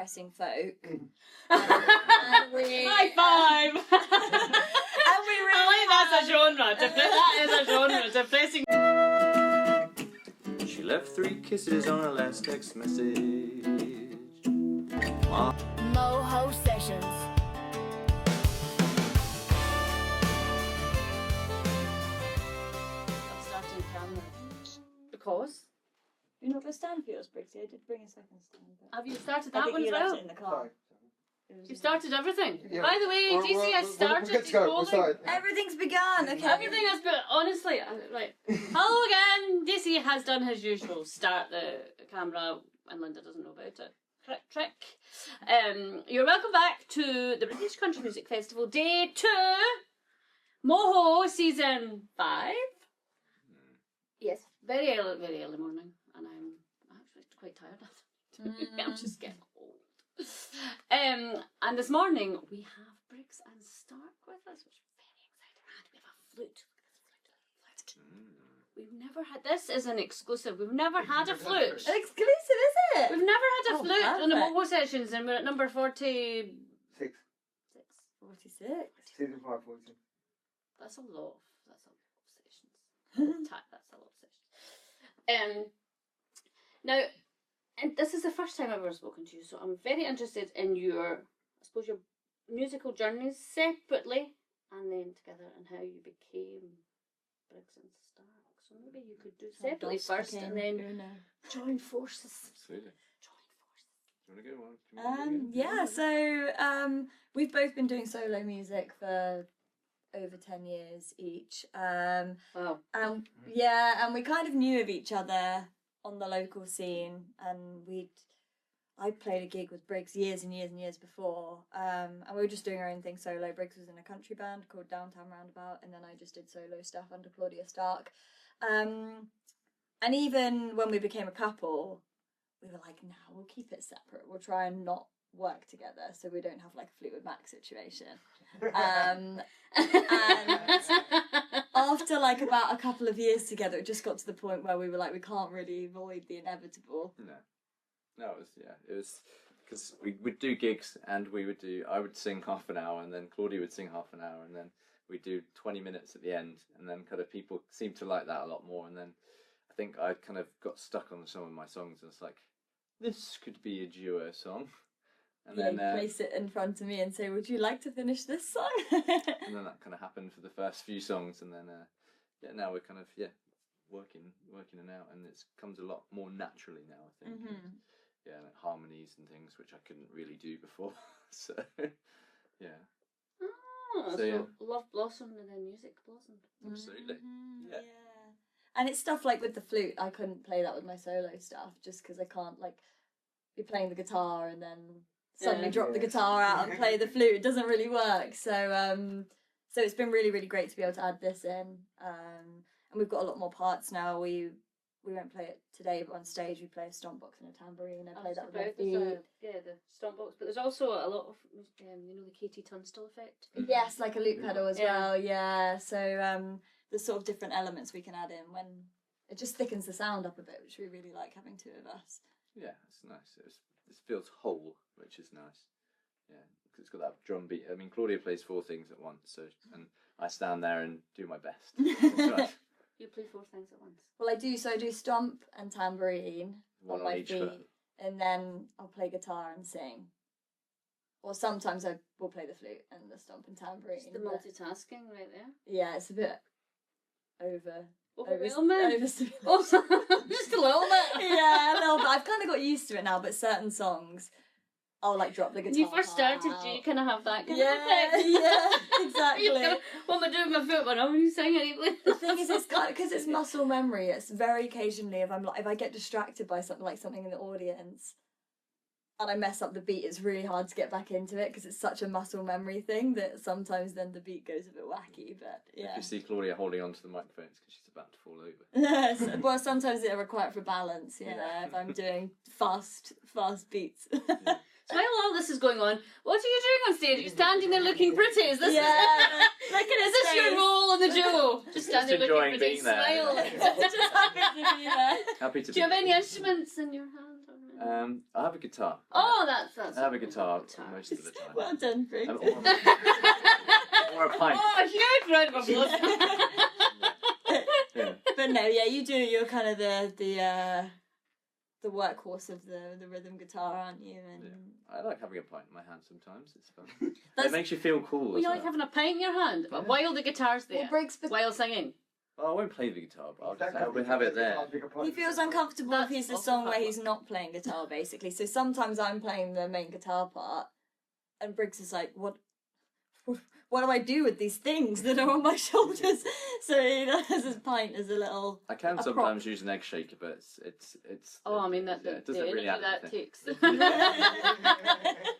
depressing folk. High five! And we really that's a genre. That is a genre. Depressing. She left 3 kisses on her last text message. Moho Sessions. I'm starting camera. Because? You're not going to stand for yours, Briggsy. I did bring a second stand. But Have you started I that think one you as left well? it in the car. You've started everything. Yeah. By the way, DC has started. We're good to go. We're started. Everything's begun. Okay. Everything has been, honestly, right. Hello again. DC has done his usual start the camera, and Linda doesn't know about it. Trick. You're welcome back to the British Country Music Festival, Day 2, Moho Season 5. Yes, very early morning, and I'm actually quite tired of it. I'm just getting old. And this morning we have Briggs and Stark with us, which I'm very excited. And we have a flute. We've never had, this is an exclusive, we've never had a flute. Exclusive, is it? We've never had a flute on the perfect. Moho sessions, and we're at number 46. 46. Season 5, 46. That's a lot of sessions. That's a lot of sessions. Now, and this is the first time I've ever spoken to you, so I'm very interested in your, I suppose, your musical journeys separately and then together, and how you became Briggs and Stark. So maybe you could do separately first and then join forces. Absolutely. Join forces. Do you want to go on? Do you want to go? Yeah, so we've both been doing solo music for over 10 years each. Wow. And we kind of knew of each other on the local scene, and I played a gig with Briggs years and years and years before, and we were just doing our own thing solo. Briggs was in a country band called Downtown Roundabout, and then I just did solo stuff under Claudia Stark. And even when we became a couple, we were like, nah, we'll keep it separate. We'll try and not work together so we don't have like a Fleetwood Mac situation. And after like about a couple of years together, it just got to the point where we were like, we can't really avoid the inevitable. No, it was because we would do gigs, and I would sing half an hour, and then Claudia would sing half an hour, and then we'd do 20 minutes at the end, and then kind of people seemed to like that a lot more, and then I think I kind of got stuck on some of my songs, and it's like, this could be a duo song. And then you place it in front of me and say, would you like to finish this song? and then that kind of happened for the first few songs, and then now we're kind of working it out, and it comes a lot more naturally now, I think. Mm-hmm. Yeah, like harmonies and things which I couldn't really do before. So yeah. Oh, so love blossomed and then music blossomed. Absolutely. Mm-hmm. Yeah. And it's stuff like with the flute, I couldn't play that with my solo stuff just because I can't like be playing the guitar and then suddenly drop the guitar out and play the flute. It doesn't really work. So it's been really, really great to be able to add this in. And we've got a lot more parts now. We won't play it today, but on stage we play a stompbox and a tambourine. I play that with my feet. The stompbox, but there's also a lot of, the KT Tunstall effect. Yes, like a loop pedal as well, yeah. So there's sort of different elements we can add in when it just thickens the sound up a bit, which we really like having two of us. Yeah, it's nice. It feels whole, which is nice. Yeah, because it's got that drum beat. I mean, Claudia plays 4 things at once, and I stand there and do my best. That's right. You play 4 things at once. Well, I do. So I do stomp and tambourine One on my each feet, foot. and then I'll play guitar and sing. Or sometimes I will play the flute and the stomp and tambourine. It's the multitasking right there. Yeah, it's a bit overwhelming. Just a little bit. Yeah, a little bit. I've kind of got used to it now, but certain songs, I'll like drop the guitar. When you first part started, out. do you kind of have that kind of Yeah, effect? yeah, exactly. What am I doing with my foot? But I'm you sing anything. The thing is, it's kind of because it's muscle memory. It's very occasionally if I get distracted by something in the audience, and I mess up the beat, it's really hard to get back into it because it's such a muscle memory thing that sometimes then the beat goes a bit wacky. But yeah, If you see Claudia holding onto the microphone, it's because she's about to fall over. well, sometimes it requires for balance. Yeah, if I'm doing fast beats. So while all this is going on, what are you doing on stage? Are you standing there looking pretty? Is this your role on the duo? Just standing there looking enjoying pretty, being there. smile. Just happy to be there. Happy to Do you have any instruments in your hand? I have a guitar. Oh, that's. I have a guitar most of the time. Well done, Briggs. Or a pint. Oh, a huge round of applause. Yeah. But no, yeah, you do. You're kind of the workhorse of the rhythm guitar, aren't you? And I like having a pint in my hand sometimes. It's fun. That's- It makes you feel cool. Well, as you well. like having a pint in your hand while the guitar's there, well, Briggs, while singing. Well, I won't play the guitar, but I'll just have it there. he feels uncomfortable if he's the That's song also where hard he's not playing guitar, basically. So sometimes I'm playing the main guitar part, and Briggs is like, "What do I do with these things that are on my shoulders?" So he has his pint as a little. I can a sometimes use an egg shaker, but it's. Oh, I mean, that yeah, the it doesn't energy really add that anything. takes.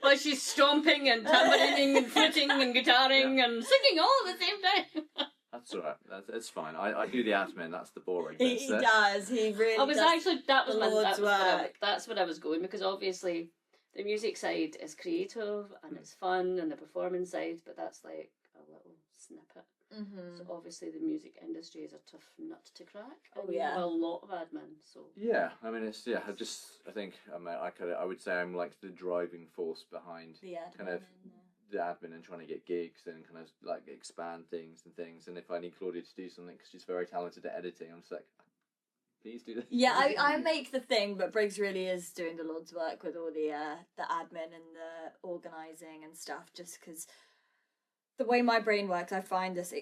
Well, she's stomping and tambourining and fluting and guitaring and singing all at the same time. That's all right. It's fine. I do the admin. That's the boring He bit. does. He really. I was does. actually that was the my Lord's work. that's what I was going, because obviously the music side is creative and it's fun, and the performance side, but that's like a little snippet. Mm-hmm. So obviously the music industry is a tough nut to crack. Oh, and you yeah. have a lot of admin. So Yeah, I mean I think I would say I'm like the driving force behind The admin. kind of the admin and trying to get gigs and kind of like expand things. And if I need Claudia to do something because she's very talented at editing, I'm just like, please do this. Yeah, I make the thing, but Briggs really is doing the Lord's work with all the admin and the organising and stuff. Just because the way my brain works, I find it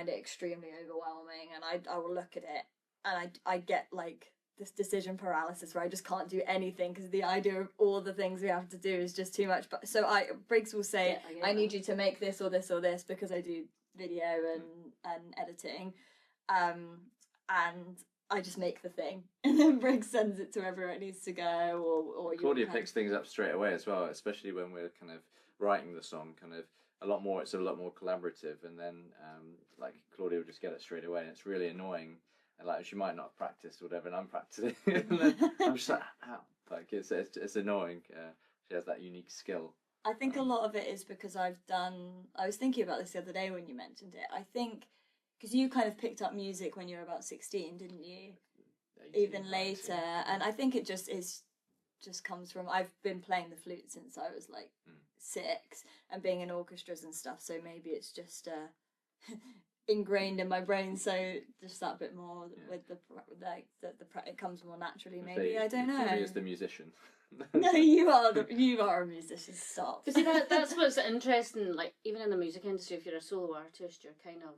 extremely overwhelming, and I will look at it and I get like this decision paralysis where I just can't do anything because the idea of all the things we have to do is just too much. But so Briggs will say, Yeah, I need you to make this or this or this because I do video and editing, and I just make the thing, and then Briggs sends it to wherever it needs to go. Or Claudia picks things up straight away as well, especially when we're kind of writing the song. Kind of it's a lot more collaborative, and then like Claudia will just get it straight away, and it's really annoying. And like she might not have practiced or whatever, and I'm practicing, and then I'm just like, ow, like it's annoying. She has that unique skill. I think a lot of it is because I was thinking about this the other day when you mentioned it. I think because you kind of picked up music when you were about 16, didn't you? 18, Even later, and I think it just comes from I've been playing the flute since I was like 6 and being in orchestras and stuff. So maybe it's just ingrained in my brain. So just that bit more with it comes more naturally. Maybe I don't know. Claudia is the musician. No, you are a musician. Stop. But see, that's what's interesting. Like even in the music industry, if you're a solo artist, you're kind of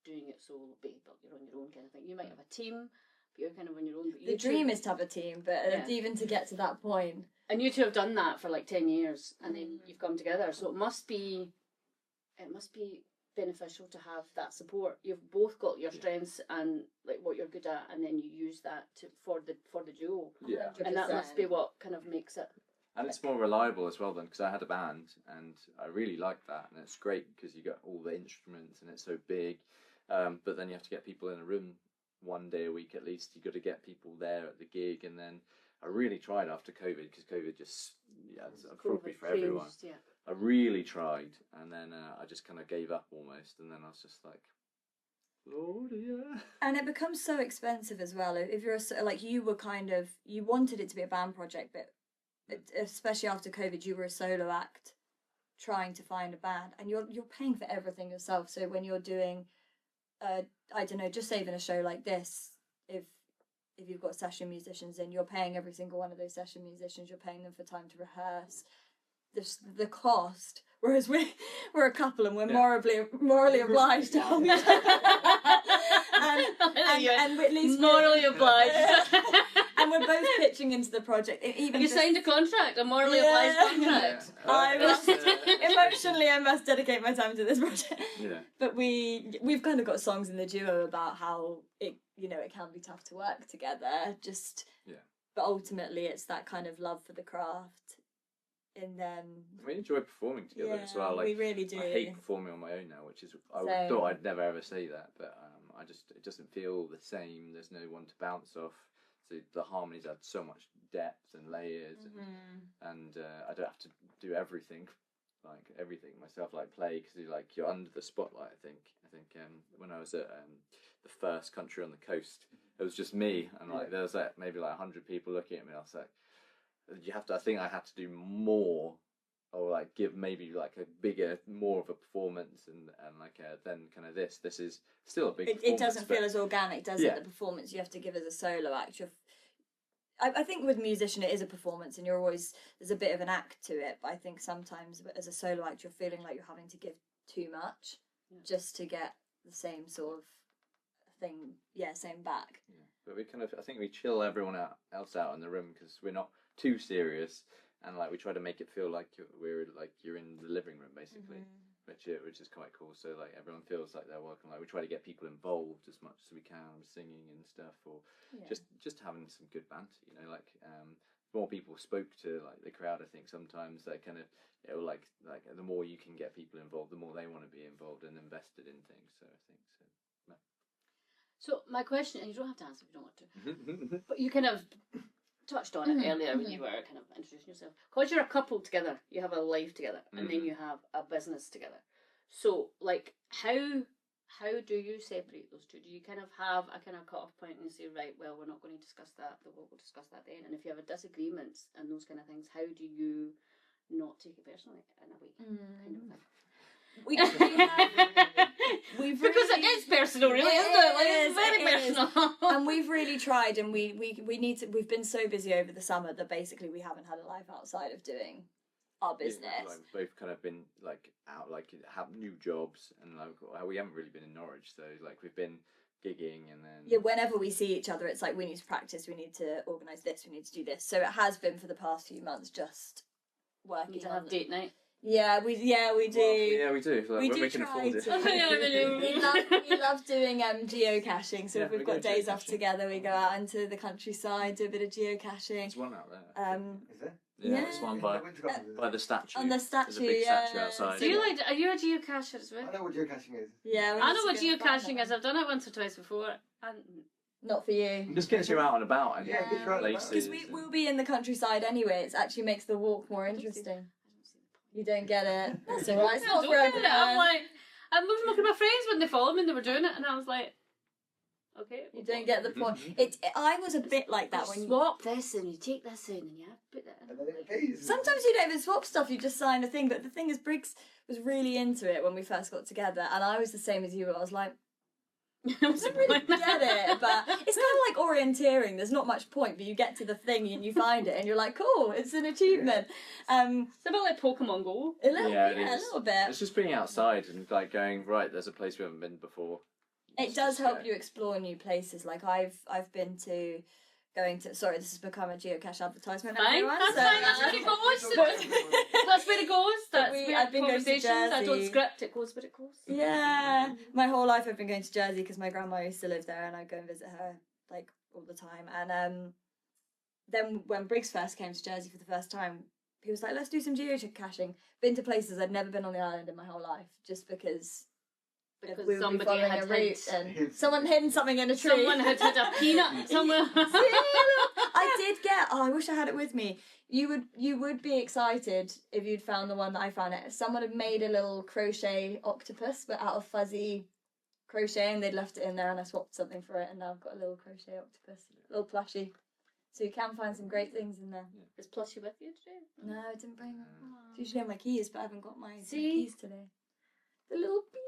doing it solo, but you're on your own kind of thing. You might have a team, but you're kind of on your own. But The dream is to have a team, but even to get to that point. And you two have done that for like 10 years, and then you've come together. So it must be beneficial to have that support. You've both got your strengths and like what you're good at, and then you use that for the duo. Yeah. And that must be what kind of makes it. And it's more reliable as well then, because I had a band and I really liked that, and it's great because you got all the instruments and it's so big, but then you have to get people in a room one day a week at least. You got to get people there at the gig, and then I really tried after COVID, because COVID just it's probably for everyone. Yeah. I really tried, and then I just kind of gave up almost, and then I was just like, Claudia. And it becomes so expensive as well. If you're like you wanted it to be a band project, but especially after COVID, you were a solo act trying to find a band, and you're paying for everything yourself. So when you're doing, I don't know, just saving a show like this, if you've got session musicians in, you're paying every single one of those session musicians. You're paying them for time to rehearse. The cost, whereas we're a couple and we're morally obliged to help each other, and at least morally obliged. And we're both pitching into the project. Even Have you signed a contract, a morally obliged contract? Emotionally, I must dedicate my time to this project. Yeah. But we've kind of got songs in the duo about how it can be tough to work together. But ultimately, it's that kind of love for the craft. And then we enjoy performing together as well. Like, we really do. I hate performing on my own now, which is Same. thought I'd never ever say that, but it doesn't feel the same. There's no one to bounce off. So the harmonies add so much depth and layers, and I don't have to do everything myself, like play, because you're under the spotlight. I think when I was at the first country on the coast, it was just me, and there was maybe 100 people looking at me. I was like, you have to. I think I had to do more, or like give maybe like a bigger, more of a performance, and like then kind of this. This is still a big. It doesn't feel as organic, does Yeah. it? The performance you have to give as a solo act. I think with musician it is a performance, and there's a bit of an act to it. But I think sometimes as a solo act you're feeling like you're having to give too much just to get the same sort of thing. Yeah, same back. Yeah. But I think we chill everyone else out in the room because we're not too serious, and like we try to make it feel like you're in the living room basically, which is quite cool. So like everyone feels like they're welcome. Like we try to get people involved as much as we can with singing and stuff, or just having some good banter. You know, like more people spoke to like the crowd. I think sometimes they kind of like the more you can get people involved, the more they want to be involved and invested in things. So I think so. So my question, and you don't have to answer if you don't want to, but you kind of touched on it earlier when you were kind of introducing yourself. Because you're a couple together, you have a life together, and then you have a business together. So, like, how do you separate those two? Do you kind of have a kind of cut-off point and say, right, well, we're not going to discuss that, but we'll discuss that then? And if you have a disagreements and those kind of things, how do you not take it personally in a way? Kind of thing. We've Because it is personal, really, isn't it? Like, it's very personal. And we've really tried, and we need to. We've been so busy over the summer that basically we haven't had a life outside of doing our business. Yeah, like we've both kind of been like out, like have new jobs, and like we haven't really been in Norwich, so like we've been gigging, and then whenever we see each other, it's like we need to practice, we need to organise this, we need to do this. So it has been for the past few months just working. Need to have date night. Yeah, we do. Well, yeah, we do. Like, We when do we can try afford it. to. We love doing geocaching. So Yeah, if we've we got go days off geocaching. together, we go out into the countryside, do a bit of geocaching. There's one out there. Is there? Yeah, there's one by the statue. On the There's a statue, big statue yeah. outside. Do you like? Are you a geocacher as well? I know what geocaching is. Yeah, we I need know to what go and find geocaching that is. I've done it once or twice before, and Not for you. Just gets you out and about and Yeah, it gets you out and about. places. Because we'll be in the countryside anyway. It actually makes the walk more interesting. You don't get it. That's alright. It's I not don't for get everyone. it. I'm like, I'm looking at my friends when they followed me and they were doing it, and I was like, okay. You don't get the point. I was a bit like that when you swap this and you take this in and you have to put that in. And then it appears. Sometimes you don't even swap stuff, you just sign a thing. But the thing is, Briggs was really into it when we first got together, and I was the same as you. I was like, I don't really get it, but it's kind of like orienteering. There's not much point, but you get to the thing and you find it, and you're like, cool, it's an achievement. It's a bit like Pokemon Go. A little, Yeah, it a is. little bit. It's just being outside and like going, right, there's a place we haven't been before. It does help you explore new places. Like I've been to. Sorry, this has become a geocache advertisement. Fine, everyone, that's so, fine, that's where it goes. That's where it goes. That's where I've been going to conversations. I don't Jersey. script, it goes where it goes. Yeah, my whole life I've been going to Jersey because my grandma used to live there, and I go and visit her like all the time. And then when Briggs first came to Jersey for the first time, he was like, "Let's do some geocaching." Been to places I'd never been on the island in my whole life, just because Because we would be somebody following had a route hid. and someone hidden something in a tree. Someone had hid a peanut somewhere. I did get. Oh, I wish I had it with me. You would be excited if you'd found the one that I found. It. Someone had made a little crochet octopus, but out of fuzzy crochet, and they'd left it in there, and I swapped something for it, and now I've got a little crochet octopus, a little plushie. So you can find some great things in there. Is Plushie with you today? No, I didn't bring them. It's usually have my keys, but I haven't got my See? keys today. The little peanut.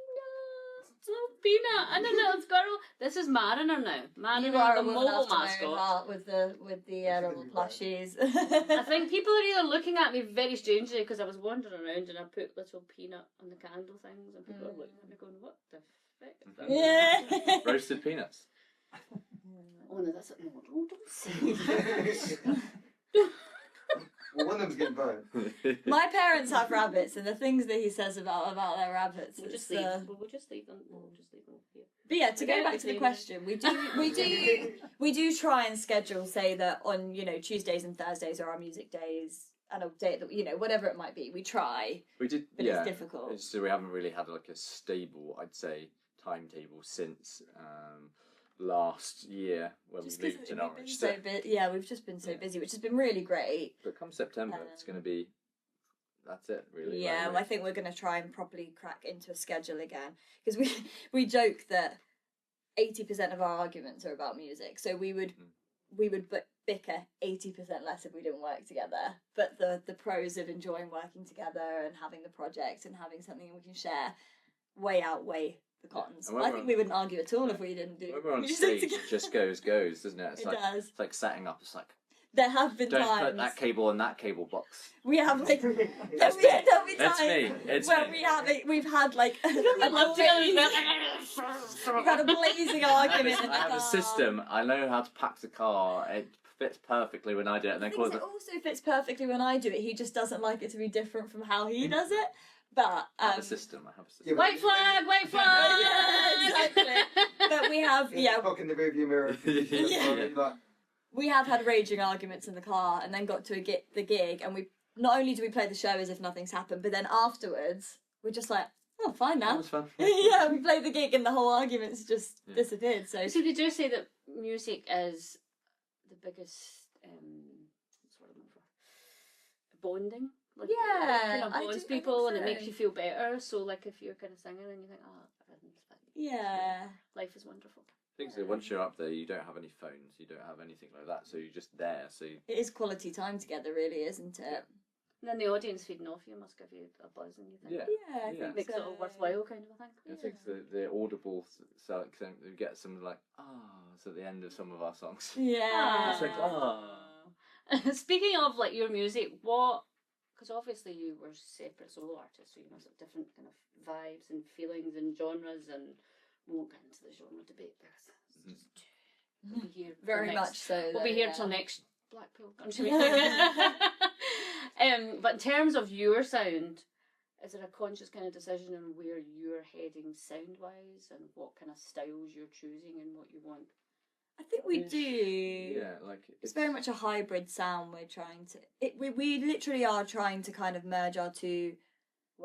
Little peanut and a little squirrel. This is Mariner now. You Mariner, are the a woman mole after my own mascot. heart with the little plushies. I think people are either looking at me very strangely because I was wandering around and I put little peanut on the candle things, and people are looking at me going, "What the fuck is that?" Yeah. Roasted peanuts. Oh no, that's no, don't say that. Well, one of them's getting burned. My parents have rabbits, and the things that he says about their rabbits. We'll it's, just leave. We'll just leave them. We'll just leave them here. But yeah, to Forget go back to the everything. question, we do try and schedule, say that on Tuesdays and Thursdays are our music days, and a day that whatever it might be, we try. We did, But yeah. it's difficult. So we haven't really had like a stable, I'd say, timetable since last year when Just we 'cause moved to we've been Norwich. so we've just been so busy, which has been really great. But come September, it's going to be. That's it, really. Yeah, Like, well, I think we're going to try and properly crack into a schedule again, because we joke that 80% of our arguments are about music. So we would bicker 80% less if we didn't work together. But the pros of enjoying working together and having the project and having something we can share way outweigh the cons. And when I we're think on- we wouldn't argue at all if we didn't do. When we're on we just stick stage, together. it just goes, doesn't it? It's It like does. it's like setting up. It's like There have been don't times put that cable in that cable box. we have like there'll be That's me. It's times me. It's where me. we've had like a we've had a blazing argument. in the I have a car. system. I know how to pack the car. It fits perfectly when I do it. And The then thing is, Claudia, it also fits perfectly when I do it. He just doesn't like it to be different from how he does it. But I have a system. I have a system. Yeah, White flag, white flag! Yeah, exactly. But we have Cock in the rearview mirror. Yeah. Like, we have had raging arguments in the car, and then got to the gig, and we not only do we play the show as if nothing's happened, but then afterwards we're just like, oh, fine That now. was fun. Yeah, we played the gig, and the whole argument's just Yeah. disappeared. So So they do say that music is the biggest what's the word I'm looking for? Bonding. Like, Yeah, it kind of I bonds do- I people think and it so. makes you feel better. So like if you're kind of singing and you think, oh, everything's fine. yeah, Life is wonderful. Things that once you're up there, you don't have any phones, you don't have anything like that, so you're just there. So you, it is quality time together, really, isn't it? And then the audience feeding off you must give you a buzz and you think, yeah, Yeah, I Yeah. think makes so. it all worthwhile kind of a thing. I think the audible sound, we get some like ahs at the end of some of our songs. Yeah. It's like, Speaking of like your music, what? Because obviously you were separate solo artists, so you must have different kind of vibes and feelings and genres, and we won't get into the genre debate because it's just we'll be here. till Very next- much so. We'll though, be here yeah. till next Blackpool country. But in terms of your sound, is it a conscious kind of decision on where you're heading sound wise and what kind of styles you're choosing and what you want? I think we Ish. do. Yeah, like It's very much a hybrid sound we're trying to... We literally are trying to kind of merge our two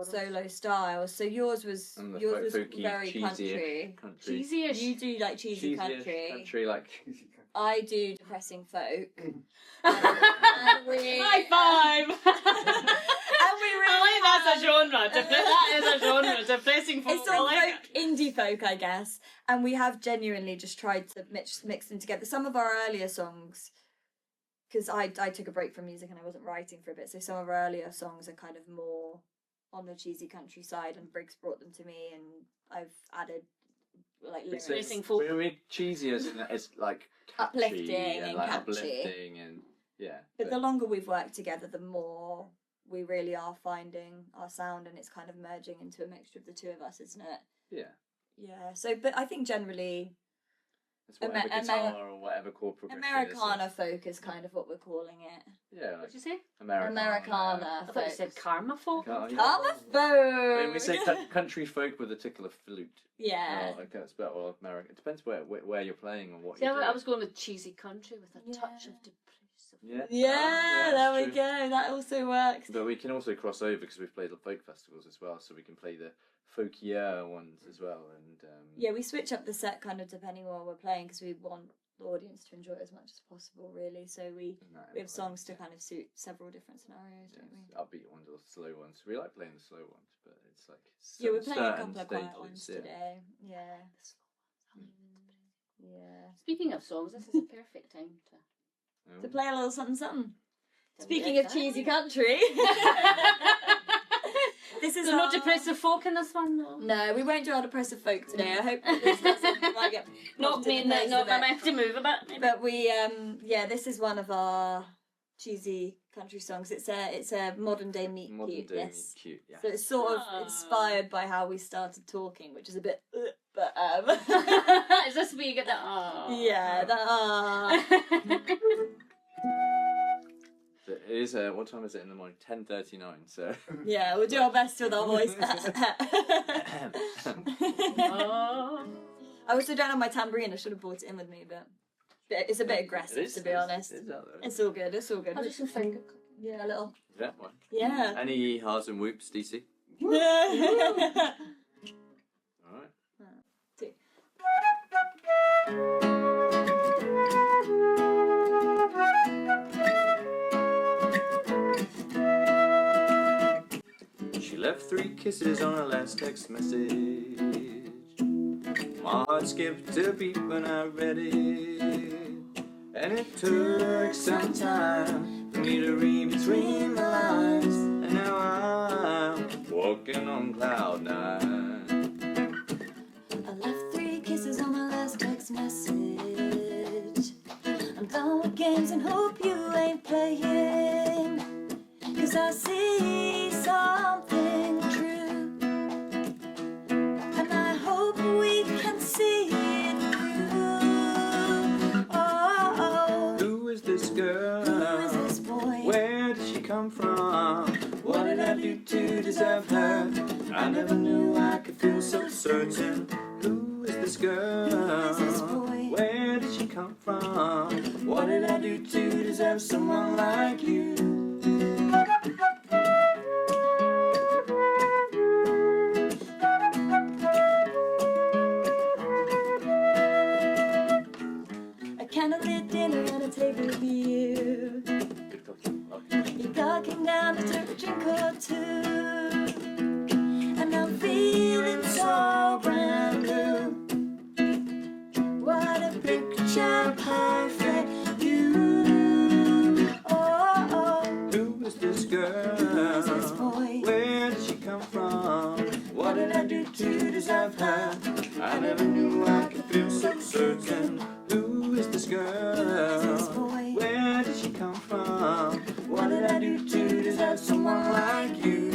solo styles. So yours was And the folky, very cheesy-ish country. Cheesy-ish. You do like cheesy cheesy-ish country. like I do depressing folk. High we five! and we really I like that's a have- genre. That is a genre. Depressing folk. It's I sort of like folk, indie folk, I guess. And we have genuinely just tried to mix them together. Some of our earlier songs, because I took a break from music and I wasn't writing for a bit, so some of our earlier songs are kind of more on the cheesy countryside, and Briggs brought them to me, and I've added like lyrics. Depressing folk. We're cheesy as in it's like catchy Uplifting and and like catchy. uplifting and yeah. But the longer we've worked together, the more we really are finding our sound, and it's kind of merging into a mixture of the two of us, isn't it? yeah. Yeah. So, but I think generally It's whatever guitar or whatever chord progression Americana folk is kind of what we're calling it. Yeah, like What'd you say? Americana. I thought you said karma folk. Karma Karma folk. I mean, we say country folk with a tickler flute. Yeah. Oh, okay, it's better. Well, American. It depends where you're playing and what See, you're doing. I was going with cheesy country with a touch of depressive. Yeah. Yeah, there we true. go. That also works. But we can also cross over because we've played the folk festivals as well, so we can play the folkier ones as well. And Yeah, we switch up the set kind of depending on what we're playing because we want the audience to enjoy it as much as possible, really. So we have songs to kind of suit several different scenarios, don't we? Upbeat ones or slow ones. We like playing the slow ones, but it's like Yeah, we're playing a certain couple of quiet stages, ones yeah. today. Yeah. Yeah. Speaking of songs, this is a perfect time To play a little something something. to. Speaking of cheesy country. This is There's no our- depressive folk in this one, though. No, we won't do our depressive folk today. I hope that this doesn't like it. Not me, not my mouth to move a bit. But we, yeah, this is one of our cheesy country songs. It's a modern day meet Modern cute. day Yes. cute, yeah. So it's sort of Ah. inspired by how we started talking, which is a bit, but Is this where you get that? Oh. yeah, So it is. What time is it in the morning? 10:39. So. yeah, we'll do our best with our voice. Oh. I also don't have my tambourine. I should have brought it in with me, but it's a bit aggressive, to be honest. It is out there. It's all good. It's all good. I'll do some finger cooking. Yeah, a little. That one. Yeah. Any ha's and whoops, DC? All right. Two. She left 3 kisses on her last text message. My heart skipped a beat when I read it. And it took some time for me to read between the lines. And now I'm walking on cloud 9. I left 3 kisses on my last text message. I'm done with games and hope you ain't playing. 'Cause I see something true, and I hope we can see it through. Oh, Who is this girl? who is this boy? Where did she come from? What did I do to deserve her? I never knew I could feel so certain. Who is this girl? Who is this boy? Where did she come from? What did I do to deserve someone like you? A candlelit dinner at a table with you. You're talking down to take a drink or 2. And I'm feeling so brand new. What a picture perfect you. Oh, oh. Who is this girl? Who is this boy? Where did she come from? What did I do to deserve her? I never knew I could feel so certain. Who is this girl? Who is this boy? Where did she come from? What did I do to deserve someone like you?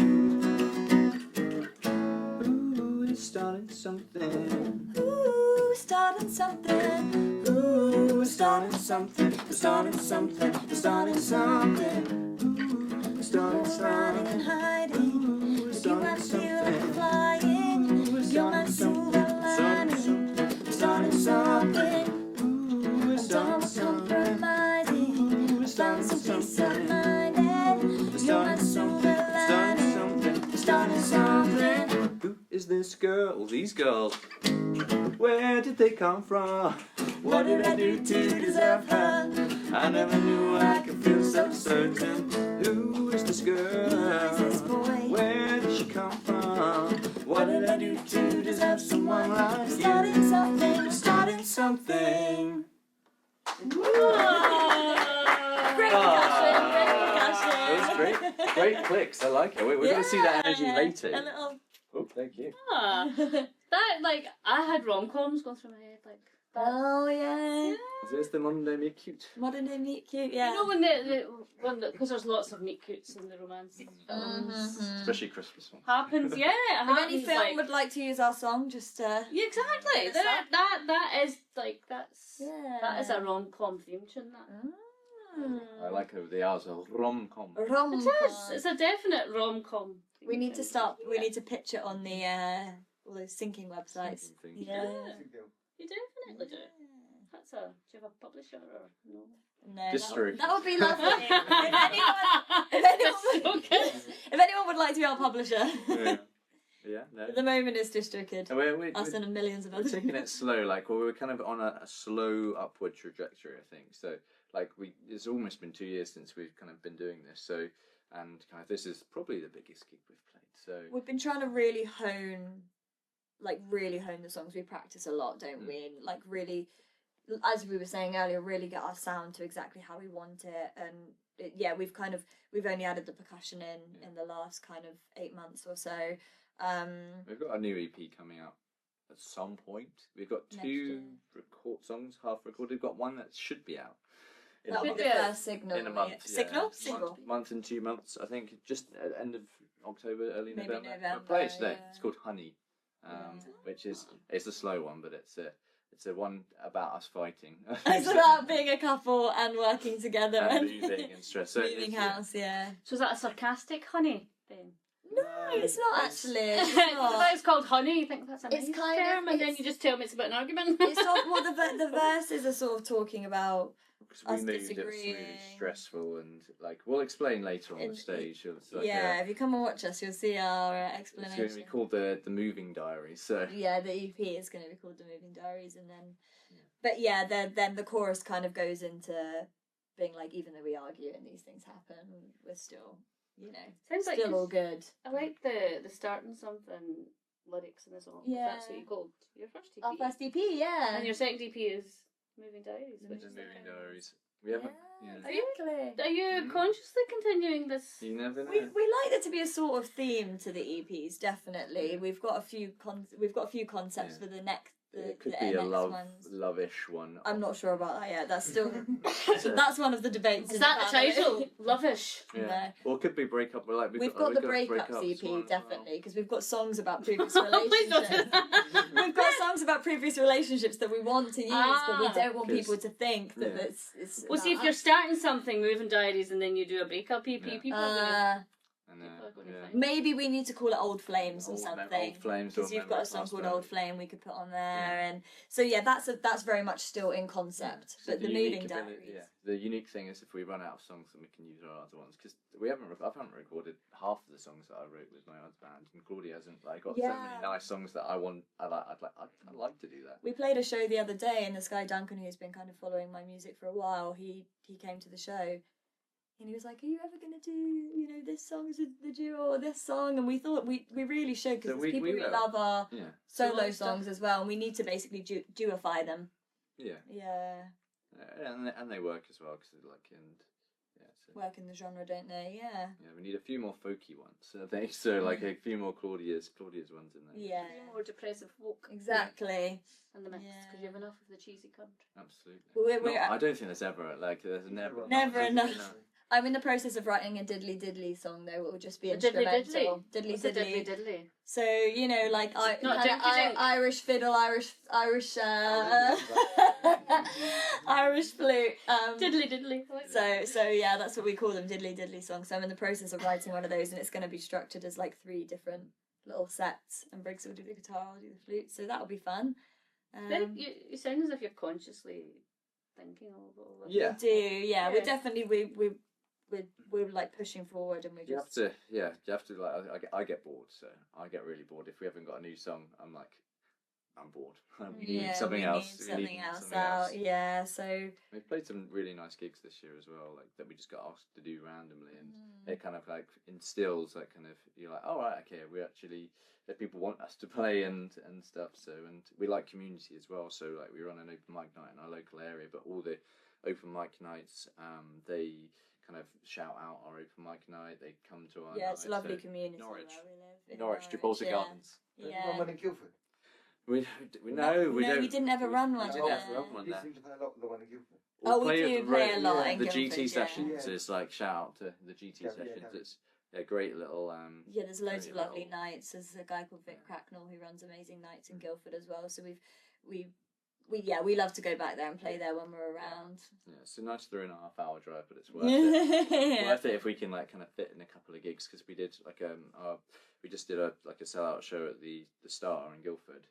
Who is starting something? Ooh, starting something. Ooh, we're starting something. We're starting something. We're starting something. Ooh, we're starting Running and something. hiding. Ooh, we're You starting might feel like something. flying. Ooh, we're You're my starting silver something. lining. We're starting something. Ooh, we're I'm done starting with something. compromising. Ooh, we're Found starting some peace of something. mind. We're You're my starting silver something. We're starting lining. something. We're starting something. Who is this girl? All these girls. Where did they come from? What did I do to deserve her? I never knew I could feel so certain. Who is this girl? Who is this boy? Where did she come from? What did I do to deserve someone like you? Starting something. Starting something. Great percussion. Great percussion. That was great. Great clicks. I like it. We're going to see that energy later. A little. Oh, thank you. Ah, that, like, I had rom-coms going through my head, like, that. Oh yeah. Is this the Monday Meet Cute? Modern day meet cute. Yeah. You know when because there's lots of meet cutes in the romance films. Especially Christmas ones. Happens, yeah. It If happens, any film like, would like to use our song, just yeah, exactly. Yes, That is like that is a yeah. rom-com theme tune. That I like how they are a rom-com. Rom. it is. It's a definite rom-com. We need to stop. We need to pitch it on the all those syncing websites. Syncing things. Yeah. You definitely do. That's a. Do you have a publisher or no? No, District. that would be lovely. if anyone would like to be our publisher, Yeah, no. at the moment it's DistroKid. And we're Us and millions of we're others. taking it slow, like we're kind of on a slow upward trajectory, I think. So like it's almost been 2 years since we've kind of been doing this. So and kind of this is probably the biggest gig we've played. So We've been trying to really hone the songs. We practice a lot, don't we? And like really, as we were saying earlier, really get our sound to exactly how we want it. And we've only added the percussion in the last kind of 8 months or so. we've got a new EP coming out at some point. We've got Next 2 year. record songs, half recorded. We've got one that should be out. In That'll a be month. the first signal. In a month, yeah. Signal? Single. Month and 2 months, I think, just at the end of October, early Maybe November. November, We'll play it today. yeah. It's called Honey, which is it's a slow one, but it's a one about us fighting. It's about being a couple and working together and moving and stress. So moving house, yeah. So is that a sarcastic honey then? No, it's not actually. It's But not. it's called honey. You think that's a It's nice kind of- term, and then it's- you just tell me it's about an argument. It's not, well, the verses are sort of talking about Because us we moved, it was really disagreeing. stressful, and like we'll explain later on the stage. It's like if you come and watch us, you'll see our it's going to explanation. be called the Moving Diaries. So Yeah, the EP is going to be called The Moving Diaries, and then the chorus kind of goes into being like, even though we argue and these things happen, we're still, Sounds like still all good. I like the starting something lyrics in the song. Yeah. That's what you called your first EP. Our first EP, yeah. And your second EP is Moving Diaries. Which is Moving Diaries. We haven't. Yeah. Exactly. Are you consciously continuing this? You never know. We like there to be a sort of theme to the EPs. Definitely, we've got a few concepts for the next. It could the be a next ones. love-ish one. I'm not sure about that yet. That's still that's one of the debates. Is in that the family. title? Lovish. Yeah. No. Or it could be breakup. We've got the breakup breakups EP one as definitely because we've got songs about previous Please don't do relationships. that. We've got songs about previous relationships that we want to use, but we don't want 'Cause- people to think that yeah. it's. Well, see, if about you're us. starting something, Moving Diaries, and then you do a breakup EP, Yeah. people are going to... And, People are gonna yeah. find- Maybe we need to call it Old Flames or Old something. Flames. Because or you've got a Memories song Lost called Forever. Old Flame we could put on there, and so yeah, that's very much still in concept. So But the unique Moving ability- Diaries, yeah. The unique thing is if we run out of songs, then we can use our other ones because I haven't recorded half of the songs that I wrote with my other band, and Claudia hasn't. Like, got so Yeah. many nice songs that I'd like to do that. we played a show the other day, and this guy Duncan, who's been kind of following my music for a while, he came to the show. And he was like, "Are you ever gonna do, this song as the duo or this song?" And we thought we really should because So there's people we who will. love our Yeah. solo Solo stuff. songs as well, and we need to basically duify them. Yeah. Yeah, And they work as well because so, work in the genre, don't they? Yeah, yeah, we need a few more folky ones. So like a few more Claudia's ones in there. yeah, More depressive folk exactly. in the mix, because Yeah. you have enough of the cheesy country. Absolutely. We're I don't think there's never Never enough. No. I'm in the process of writing a diddly diddly song though. It will just be A diddly instrumental. diddly? What's a diddly diddly? So like Not kinda dinky dink. Irish fiddle, Irish Irish flute. Diddly diddly. So yeah, that's what we call them, diddly diddly songs. So I'm in the process of writing one of those, and it's going to be structured as like 3 different little sets. And Briggs will do the guitar, I'll do the flute. So that'll be fun. You sound as if you're consciously thinking all of Yeah. We do, yeah. Yeah. We're definitely we're like pushing forward, and we're You have just to like. I get bored, so I get really bored if we haven't got a new song. I'm bored. We need something we else. Need something else out. Yeah, so We've played some really nice gigs this year as well, like that we just got asked to do randomly, and it kind of like instills that kind of, you're like, oh right, okay, we actually, that people want us to play and stuff. So, and we like community as well. So like we run an open mic night in our local area, but all the open mic nights, they kind of shout out our open mic night. They come to our it's a night. lovely So community Norwich. where we live. In Norwich, Gibraltar yeah. Gardens. Yeah. One in Guildford. We No, we don't. we didn't ever run we one didn't there. ever run one You there. seem to play a lot with the one in Guildford. Oh, we at do the play a rate- lot in the Guildford, GT yeah. sessions. Yeah. It's like shout out to the GT Yeah, sessions. yeah. It's a great little Yeah, there's loads of great lovely little- nights. There's a guy called Vic Cracknell who runs amazing nights in Guildford as well. So we love to go back there and play there when we're around. Yeah, it's a nice 3.5 hour drive, but it's worth it. Yeah. Worth it if we can like kind of fit in a couple of gigs, because we did like we just did a sellout show at the Star in Guildford,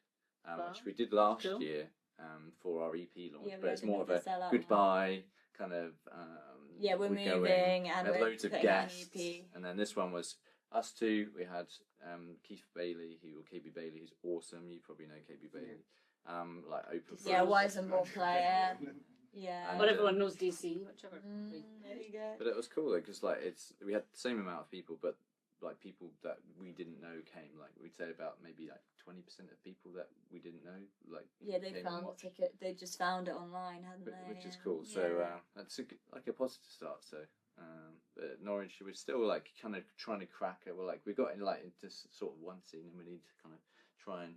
which we did last Cool. year for our EP launch, Yeah, we but it's opened more of with a the sellout goodbye kind of. Yeah, we're going. moving and We had we're loads of putting out an guests, EP. and then this one was us two. We had Keith Bailey, KB Bailey, who's awesome. You probably know KB Bailey. Like open. for Yeah, us. Weisenborn player. Yeah. And, But everyone knows DC, whichever. There you go. But it was cool because like we had the same amount of people, but like people that we didn't know came. Like we'd say about maybe like 20% of people that we didn't know. Like Yeah, they came and found the watched. ticket. They just found it online, hadn't they? Which is And- cool. So that's like a positive start. So but Norwich, we're still like kind of trying to crack it. We're like we got in like into sort of one scene, and we need to kind of try and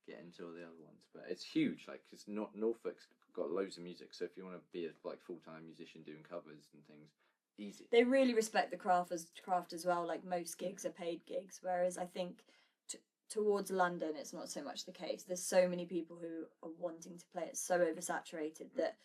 get into all the other ones. But it's huge, like because Norfolk's got loads of music. So if you want to be a like full-time musician doing covers and things, easy. They really respect the craft as well. Like most gigs are paid gigs, whereas I think towards London it's not so much the case. There's so many people who are wanting to play. It's so oversaturated that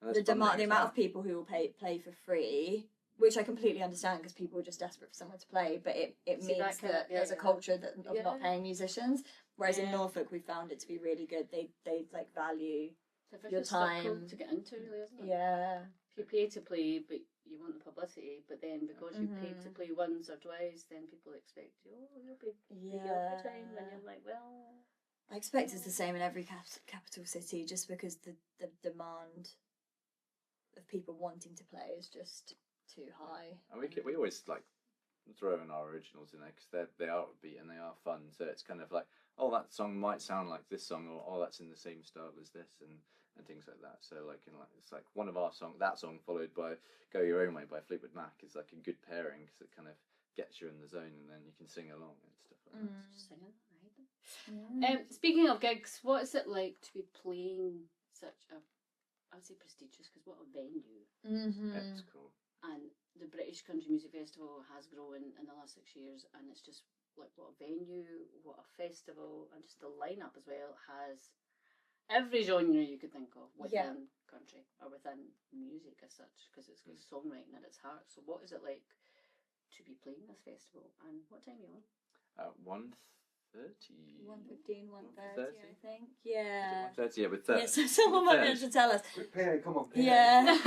And the that's funding as amount well. of people who will play for free, which I completely understand because people are just desperate for someone to play, but it See, means that kind that of- yeah, there's a yeah. culture of Yeah. not paying musicians. Whereas in Yeah. Norfolk we found it to be really good. They like value It's a your vicious circle time. to get into, really, isn't it? yeah. If you pay to play, but you want the publicity, but then because you paid to play once or twice, then people expect you, you'll be here for time, and you're like, well... I expect it's the same in every capital city, just because the demand of people wanting to play is just too high. And we always like throw in our originals in there because they are upbeat and they are fun. So it's kind of like, oh, that song might sound like this song, or oh, that's in the same style as this, and and things like that. So like it's like one of our that song followed by Go Your Own Way by Fleetwood Mac is like a good pairing because it kind of gets you in the zone and then you can sing along and stuff like that. Just singing, speaking of gigs, what is it like to be playing such a, I would say prestigious, because what a venue. It's cool. And the British Country Music Festival has grown in the last 6 years, and it's just like what a venue, what a festival, and just the lineup as well has every genre you could think of within country or within music as such, because it's got songwriting at its heart. So what is it like to be playing this festival, and what time are you on? 1:30. 1:15, 1:30, I think. Yeah. 1:30, yeah, with third. Yeah, so someone might be able to tell us. PA, come on, PA. Yeah.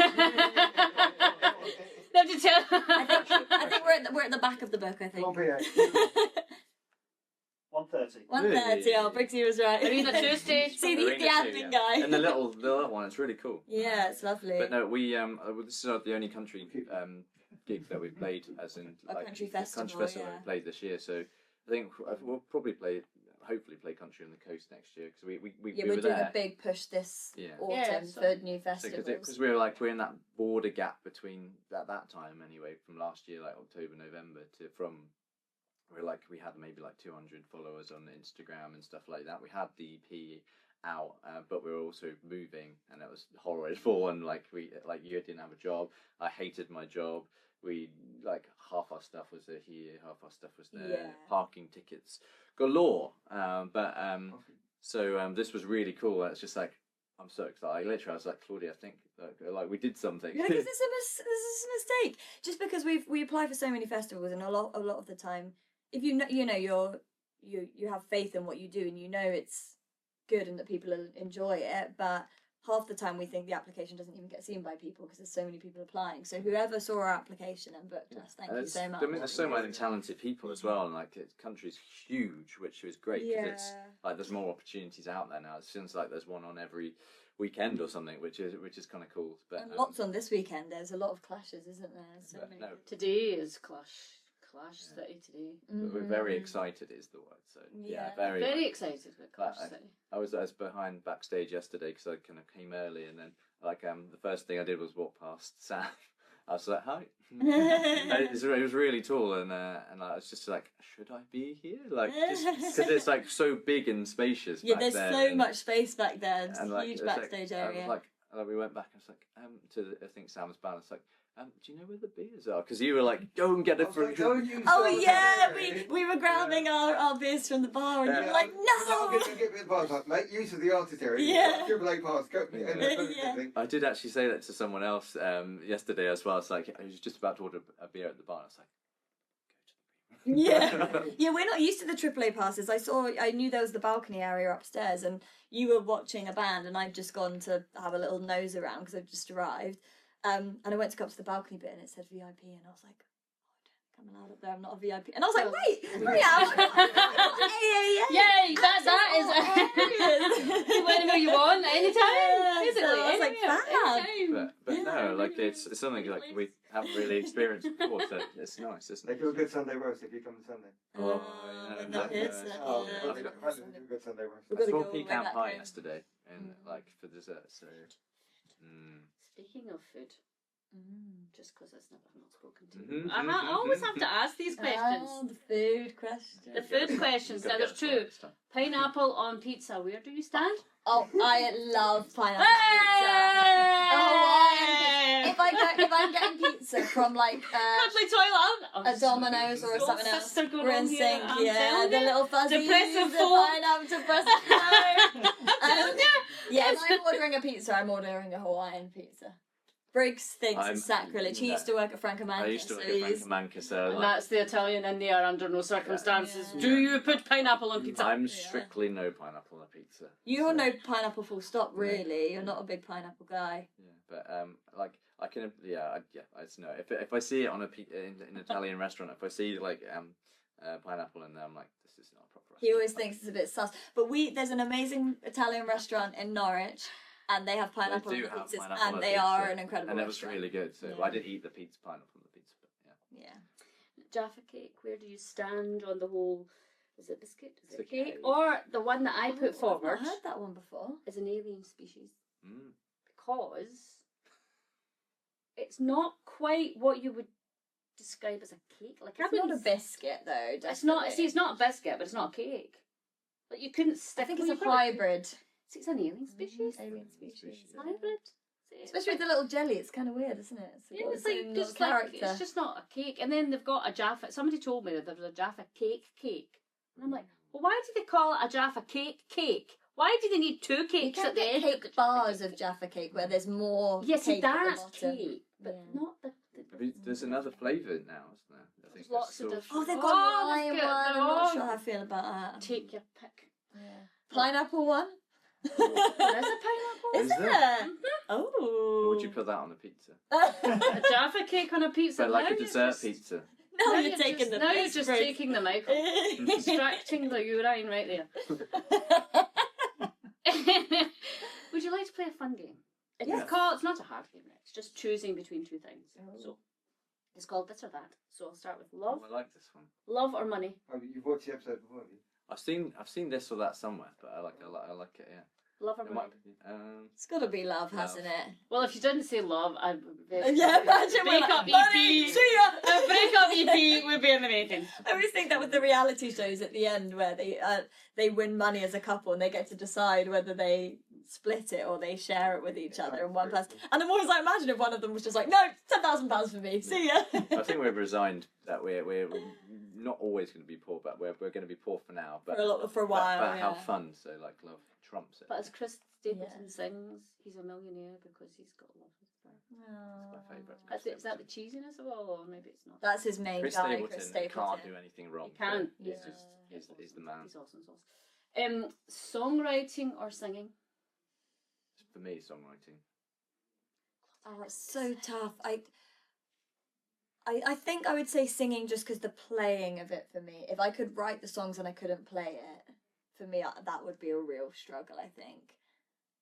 No, to tell. I think we're at the back of the book, I think. Come on, PA. 1:30. 1:30, oh, Briggsy was right. Arena 2 stage. See, the admin guy. And the little one, it's really cool. Yeah, it's lovely. But no, we this is not the only country gig that we've played, as in A country festival, that we played this year. So I think we'll probably hopefully play country on the coast next year, because we we're were doing there. a big push this autumn Yeah, so- for new festivals. Because we're in that border gap between at that time anyway, from last year, like October, November, we had maybe like 200 followers on Instagram and stuff like that. We had the EP out, but we were also moving, and it was horrible. And you didn't have a job. I hated my job. We half our stuff was here, half our stuff was there. Yeah. Parking tickets galore. So this was really cool. It's just like, I'm so excited. Literally, I was like, Claudia, I think we did something. Yeah, because this is a mistake. Just because we apply for so many festivals, and a lot of the time, if you have faith in what you do, and you know it's good and that people enjoy it, but half the time we think the application doesn't even get seen by people because there's so many people applying. So whoever saw our application and booked us, thank you so much. I mean, there's so many talented people as well, and the country's huge, which is great, because it's there's more opportunities out there now. It seems like there's one on every weekend or something, which is kind of cool. But and lots on this weekend. There's a lot of clashes, isn't there? So many. Today is Clash City today. But we're very excited is the word. So very excited with Clash City. I was backstage yesterday because I kind of came early, and then the first thing I did was walk past Sam. I was like, hi. It was really tall, and I was just like, should I be here? Just because it's so big and spacious. Yeah, back there's there, so much space back there. It's and a huge backstage area. We went back. And I was I think Sam's band. It's do you know where the beers are? Because you were like, go and get it from. Oh yeah, we were grabbing our beers from the bar, and you were like, no. Get me the bar. Make use of the artist area. Yeah. Triple A pass. Go. I did actually say that to someone else yesterday as well. It's I was just about to order a beer at the bar. I was like, Yeah, we're not used to the AAA passes. I knew there was the balcony area upstairs, and you were watching a band, and I'd just gone to have a little nose around because I'd just arrived. And I went to go up to the balcony bit, and it said VIP, and I was like, I'm allowed up there, I'm not a VIP. And I was like, wait, Yay, that is whenever you want, anytime. Basically, so I was like, but no, it's something we haven't really experienced before, so it's nice, isn't it? They do a good Sunday roast if you come on Sunday. I saw pecan pie yesterday, and for dessert. So. Speaking of food, just because it's never not spoken to, I always have to ask these questions. Oh, the food questions. The food questions. Now there's two. Pineapple on pizza. Where do you stand? Oh, I love pineapple pizza. If I'm getting pizza from a Domino's or something else, we're in sync. Yeah, the little fuzzies, depressive the pineapple depressive. Yeah, if I'm ordering a pizza, I'm ordering a Hawaiian pizza. Briggs thinks it's sacrilege. He used to work at Francomanca. I used to work at Francomanca, so and that's the Italian in there under no circumstances. Yeah. Do you put pineapple on pizza? I'm strictly no pineapple on a pizza. You're no pineapple full stop, really. You're not a big pineapple guy. Yeah, but I can I just know if I see it on in an Italian restaurant, if I see pineapple in there, I'm like, this is not a proper restaurant. He always thinks it's a bit sus. But there's an amazing Italian restaurant in Norwich, and they have pineapple on the pizzas, and they are an incredible and it was restaurant. really good. So I didn't eat the pineapple on the pizza, but yeah. Jaffa Cake, where do you stand on the whole? Is it biscuit? Is it It's a cake? cake. Or the one that I put I've forward not heard that one before. is an alien species. because it's not quite what you would describe as a cake. Like It's not a biscuit though. Definitely. It's not. See, it's not a biscuit, but it's not a cake. Like you couldn't stick. I think it's a hybrid. See, it's an alien species. Alien species. Hybrid. Especially with the little jelly, it's kind of weird, isn't it? It's like just like it's just not a cake. And then they've got a Jaffa. Somebody told me that there was a Jaffa Cake, and I'm like, well, why do they call it a Jaffa Cake? Why do they need two cakes you at the end? Cake bars of Jaffa Cake where there's more. Yes, cake that's at the bottom. cake, but not the. There's another flavour now, isn't there? I think There's lots of different. Oh, they've got a lime they've one. got- I'm not sure how I feel about that. Take your pick. Pineapple one. There's a pineapple. Is Is there? there? Or Oh. would you put that on a pizza? A Jaffa Cake on a pizza. But like Now a you're dessert just- pizza. Now now you're taking just, the Now you're piss, just Bruce. taking the microphone. Extracting the urine right there. Would you like to play a fun game? It's Yes. called. It's not a hard game. Right? It's just choosing between two things. Oh. So it's called this or that. So I'll start with Oh, love, I like this one. love or money. Oh, you've watched the episode before, have you? I've seen this or that somewhere, but I like it. Yeah. Love or It money. might be, It's got to be love, hasn't it? Well, if you didn't say love, I'd Yeah, imagine we're break like, up "Money, EP. see ya." A break up EP would be amazing. I always think that with the reality shows at the end where they win money as a couple and they get to decide whether they split it or they share it with each other and one person. And I'm always like, imagine if one of them was just like, no, £10,000 for me, see ya. I think we're resigned that we're not always going to be poor, but we're going to be poor for now. But for a while. but yeah. have fun. So like love trumps it. But as Chris Stapleton sings, he's a millionaire because he's got love. That's my favourite. Is that the cheesiness of it, or maybe it's not? That's his main Chris guy, Stapleton, Chris Stapleton. can't do anything wrong. He can't. So Yeah. he's the man. He's awesome. Songwriting or singing? For me, songwriting. Oh, it's so tough. I think I would say singing just because the playing of it for me. If I could write the songs and I couldn't play it, for me that would be a real struggle, I think.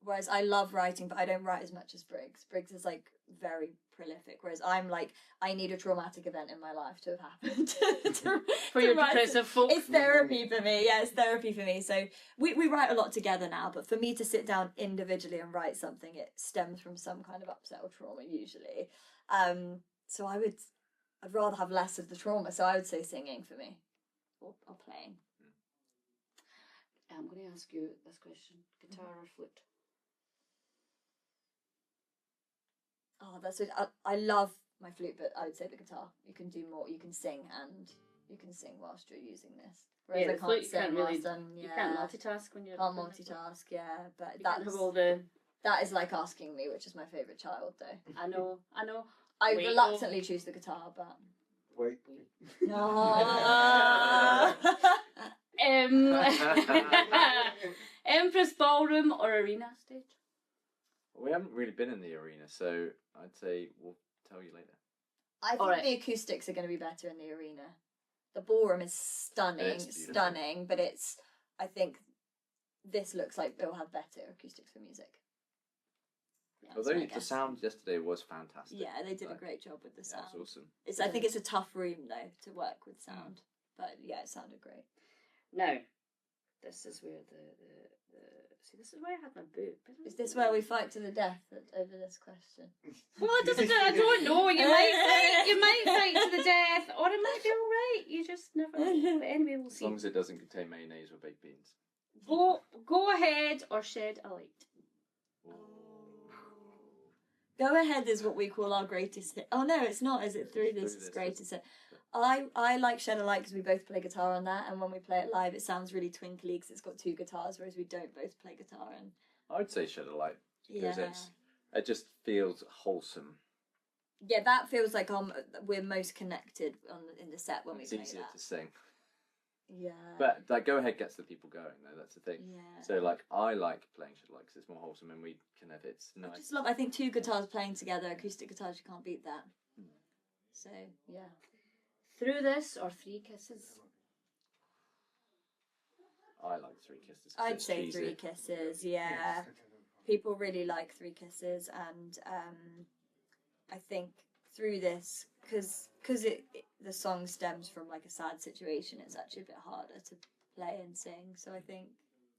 Whereas I love writing, but I don't write as much as Briggs. Briggs is like very prolific, whereas I'm like, I need a traumatic event in my life to have happened For to your write depressive folk. It's therapy for me. Yeah, it's therapy for me. So we write a lot together now, but for me to sit down individually and write something, it stems from some kind of upset or trauma usually. So I'd rather have less of the trauma. So I would say singing for me, or playing. I'm going to ask you this question: guitar or flute? Oh, that's it. I love my flute, but I would say the guitar. You can do more. You can sing and you can sing whilst you're using this. Whereas Yeah, I the flute, can't you sing can't really. whilst I'm, You can't multitask when you're. Can't playing the flute. multitask, yeah. But You can't that's have all the. that is like asking me which is my favourite child, though. I know. I Wait, reluctantly choose the guitar, but Wait. Empress Ballroom or arena stage? We haven't really been in the arena, so I'd say we'll tell you later. I think Alright. the acoustics are going to be better in the arena. The ballroom is stunning, It's beautiful. stunning, but I think this looks like it'll have better acoustics for music. Yeah, that's Although my the guess. sound yesterday was fantastic. Yeah, they did a Like, great job with the That sound. was awesome. I think it's a tough room though to work with sound, but yeah, it sounded great. Now, this is where the see. This is where I had my book. Is this where we fight to the death over this question? Well, it doesn't. I don't know. You might fight to the death, or it might be all right. You just never know. But anyway, we'll As see. long as it doesn't contain mayonnaise or baked beans. Go ahead or shed a light. Go Ahead is what we call our greatest hit. Oh no, it's not. Is it Through This? It's greatest hit. I like Shadowlight because we both play guitar on that, and when we play it live, it sounds really twinkly because it's got two guitars, whereas we don't both play guitar. And I would say Shadowlight because yeah, it just feels wholesome. yeah, that feels like we're most connected in the set when It's we play easier that. to sing. Yeah, But like Go Ahead gets the people going though. That's the thing. yeah. So like I like playing Shadowlight because it's more wholesome and we can have it's I nice. just love. I think two guitars playing together, acoustic guitars, you can't beat that. So yeah. Through This or Three Kisses? I like Three Kisses. 'cause I'd it's say cheesy. Three Kisses, yeah. People really like Three Kisses, and I think Through This, because the song stems from like a sad situation, it's actually a bit harder to play and sing. So I think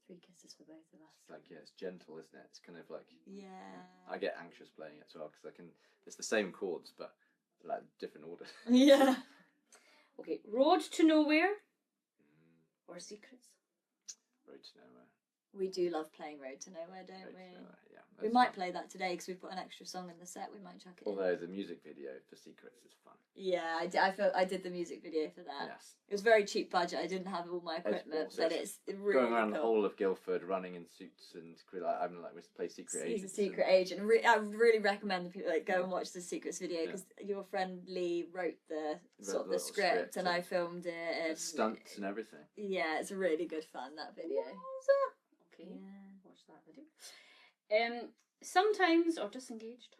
3 kisses for both of us. It's like, yeah, it's gentle, isn't it? It's kind of like, Yeah. I get anxious playing it as well because it's the same chords but like different order. Yeah. Okay, Road to Nowhere or Secrets? Road to Nowhere. We do love playing Road to Nowhere, don't Road to we? Nowhere, yeah. We That's might fun. play that today because we've got an extra song in the set. We might chuck it in. Although the music video for Secrets is fun. Yeah, I did the music video for that. Yes. It was very cheap budget. I didn't have all my equipment, also but it's really Going around the cool. whole of Guildford, running in suits and we play secret He's a agents. secret agent. I really recommend that people go and watch the Secrets video because your friend Lee wrote the little script and I filmed it. And And stunts and everything. yeah, it's really good fun, that video. Okay, Yeah. watch that video. Sometimes or Disengaged?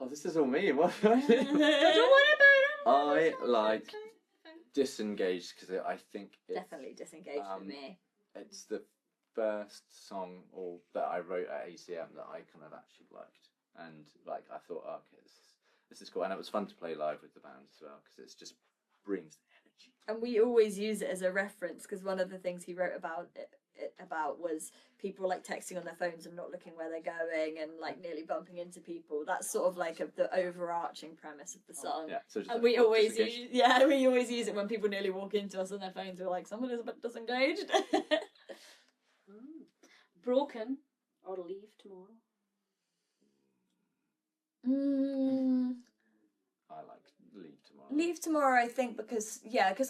Oh, this is all me. What? Don't worry about it. I like Disengaged because I think it's, Definitely Disengaged for me. it's the first song that I wrote at ACM that I kind of actually liked, and like I thought, oh, okay, this is cool, and it was fun to play live with the band as well because it just brings the energy. And we always use it as a reference because one of the things he wrote about it was people like texting on their phones and not looking where they're going and like nearly bumping into people. That's sort of like the overarching premise of the song. Yeah, so just And like, we always Disengaged. use it when people nearly walk into us on their phones. We're like, someone is a bit disengaged. Broken or Leave Tomorrow? I like Leave Tomorrow. Leave Tomorrow, I think, because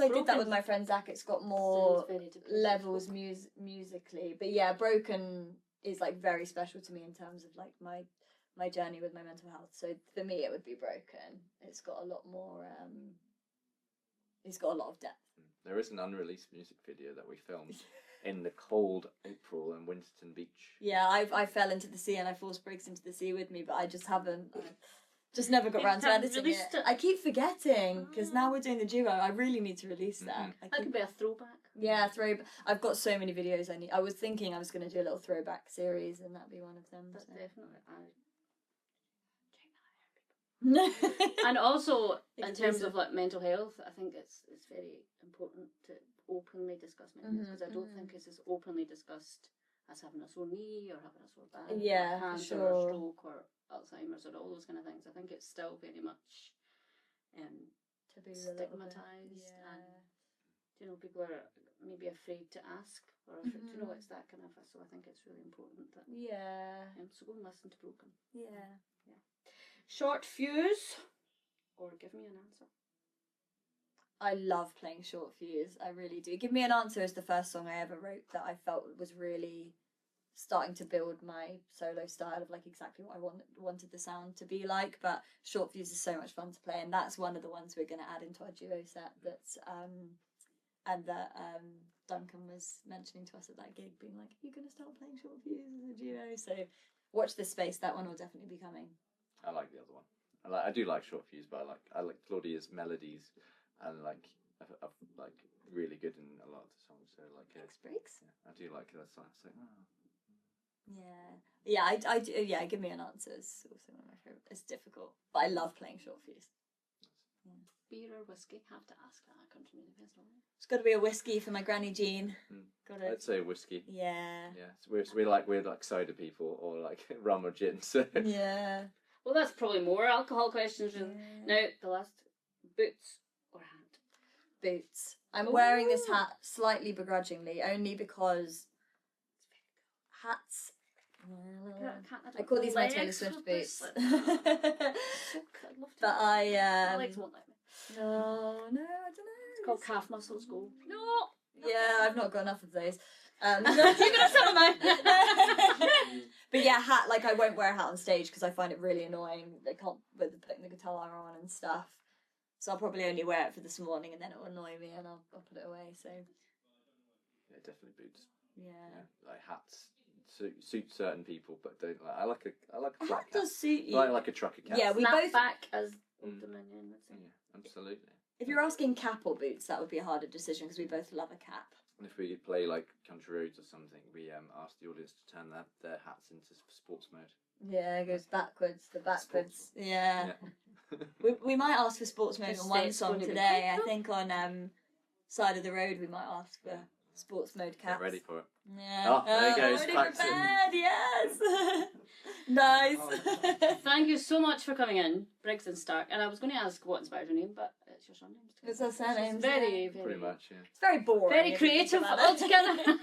I did that with my friend Zach. It's got more Sounds very depressing. levels musically, but yeah, Broken is like very special to me in terms of like my journey with my mental health. So for me, it would be Broken. It's got a lot more. It's got a lot of depth. There is an unreleased music video that we filmed in the cold April in Winston Beach. Yeah, I fell into the sea and I forced Briggs into the sea with me, but I just haven't. Just never got around to editing it. I keep forgetting because now we're doing the duo. I really need to release that. That could be a throwback. Yeah, throwback. I've got so many videos I need. I was thinking I was going to do a little throwback series, and that'd be one of them. That's So. definitely. Definitely. And also, in terms Exclusive. of like mental health, I think it's very important to openly discuss mental health because I don't think it's as openly discussed as having a sore knee or having a sore back, Yeah, or for cancer sure. or stroke or Alzheimer's or all those kind of things. I think it's still very much Taboo a little bit. stigmatized, Yeah. and people are maybe afraid to ask or afraid, it's that kind of. So I think it's really important that. Yeah. So go and listen to Broken. Yeah. Short Fuse, or Give Me an Answer. I love playing Short Fuse. I really do. Give Me an Answer is the first song I ever wrote that I felt was really starting to build my solo style of like exactly what I wanted the sound to be like. But Short Fuse is so much fun to play, and that's one of the ones we're going to add into our duo set. That's and that Duncan was mentioning to us at that gig, being like, "Are you going to start playing Short Fuse as a duo?" So watch this space. That one will definitely be coming. I like the other one. I do like Short Fuse, but I like Claudia's melodies, and like really good in a lot of the songs. So like, Thanks, Briggs. yeah, I do like that song. So, I do. Yeah, Give Me an Answer is also one of my favourite. It's difficult, but I love playing Short Fuse. Beer or whiskey? Have to ask that. Country Music Festival. It's got to be a whiskey for my Granny Jean. Got I'd it. say whiskey. Yeah. Yeah, so we're like cider people or like rum or gin. So Yeah. Well, that's probably more alcohol questions. Now, the last, boots or hat? Boots. I'm wearing this hat slightly begrudgingly, only because hats. I call these my Taylor Swift boots. But My legs won't let me. No, I don't know. It's called calf muscles go. No. Yeah, I've not got enough of those. You're gonna some of mine. But yeah, hat, like I won't wear a hat on stage because I find it really annoying. They can't with putting the guitar on and stuff. So I'll probably only wear it for this morning and then it will annoy me and I'll put it away. So yeah, definitely boots. yeah. Like hats suit certain people, but don't like. I like a A black hat does suit you. I like a trucker cap. Yeah, we Snap both. back as Old Dominion would say. Yeah, absolutely. If you're asking cap or boots, that would be a harder decision because we both love a cap. And if we could play like country roads or something, we asked the audience to turn their hats into sports mode. Yeah, it goes backwards. The backwards. Sports Yeah. Yeah. We might ask for sports mode Just on say one it's song gonna be today. I quick. think on Side of the Road we might ask for sports mode Get caps. ready for it. Yeah. Oh, there he goes, already practicing. prepared, yes. Nice. Thank you so much for coming in, Briggs and Stark. And I was going to ask what inspired your name, but it's your surname. It's our surnames, It's very, yeah. very, Pretty much, yeah. It's very boring. very if you think creative about it. altogether.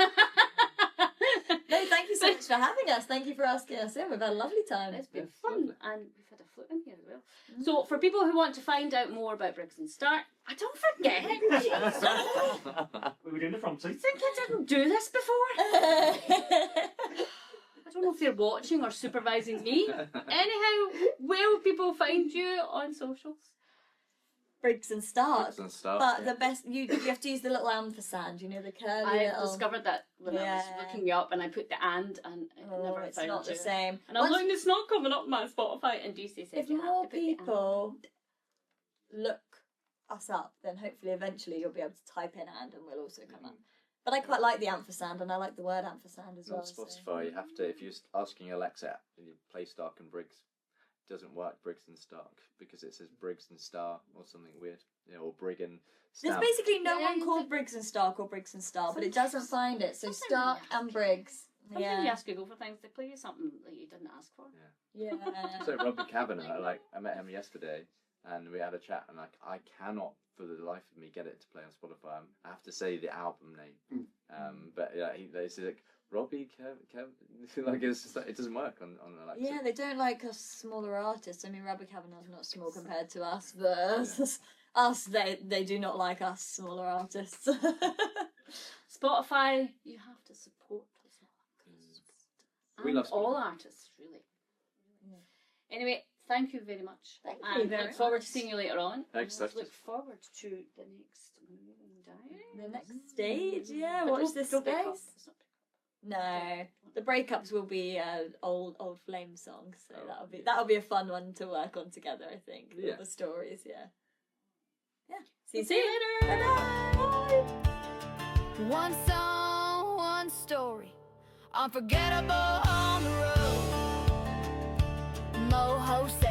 No, thank you so much for having us. Thank you for asking us in. We've had a lovely time. It's been Yeah, fun, lovely. and we've had a flute in here as well. So, for people who want to find out more about Briggs and Stark, I don't forget. Jesus. We were doing the front seat. Think I didn't do this before? I don't know if they're watching or supervising me. Anyhow, where will people find you on socials? Briggs and Stark. Briggs and Stark, But yeah. the best, you have to use the little ampersand, you know, the curly I little... discovered that when I was Yeah. looking you up, and I put the and it Oh, never it's found not you. the same. And I'm Once- like, it's not coming up on my Spotify. And DC said, if you have more to put the and. people look us up, then hopefully eventually you'll be able to type in and we'll also come up. But I quite like the ampersand, and I like the word ampersand as On well. so- Spotify, you have to, if you're asking Alexa, and you play Stark and Briggs, it doesn't work Briggs and Stark because it says Briggs and Star or something weird, or Brig and There's Stamp. basically no Yeah, one you called think- Briggs and Stark or Briggs and Star, but it doesn't find it. So Sometimes Stark you ask. and Briggs. Sometimes you Yeah. ask Google for things, they play you something that you didn't ask for. Yeah. So Robbie Kavanagh, I met him yesterday, and we had a chat, and I cannot for the life of me get it to play on Spotify. I have to say the album name, but yeah, they say like Robbie Kev, like it's just, it doesn't work on Alexa. Yeah, they don't like us smaller artists. I mean, Rabbi Kavanagh's not small compared to us, but us, they do not like us smaller artists. Spotify, you have to support us all. We And love all Spotify. artists, really. Anyway, thank you very much. Thank and you very look forward much. to seeing you later on. Thanks, And let's Dustin. look forward to the next Moving Diaries. The next stage, yeah. But Watch don't- this don't break up. space. It's not- No, the breakups will be old flame songs, so Oh, that'll be a fun one to work on together. I think. Yeah. All the stories, yeah. See you See you soon. later. Bye-bye. One song, one story, unforgettable on the road. Moho said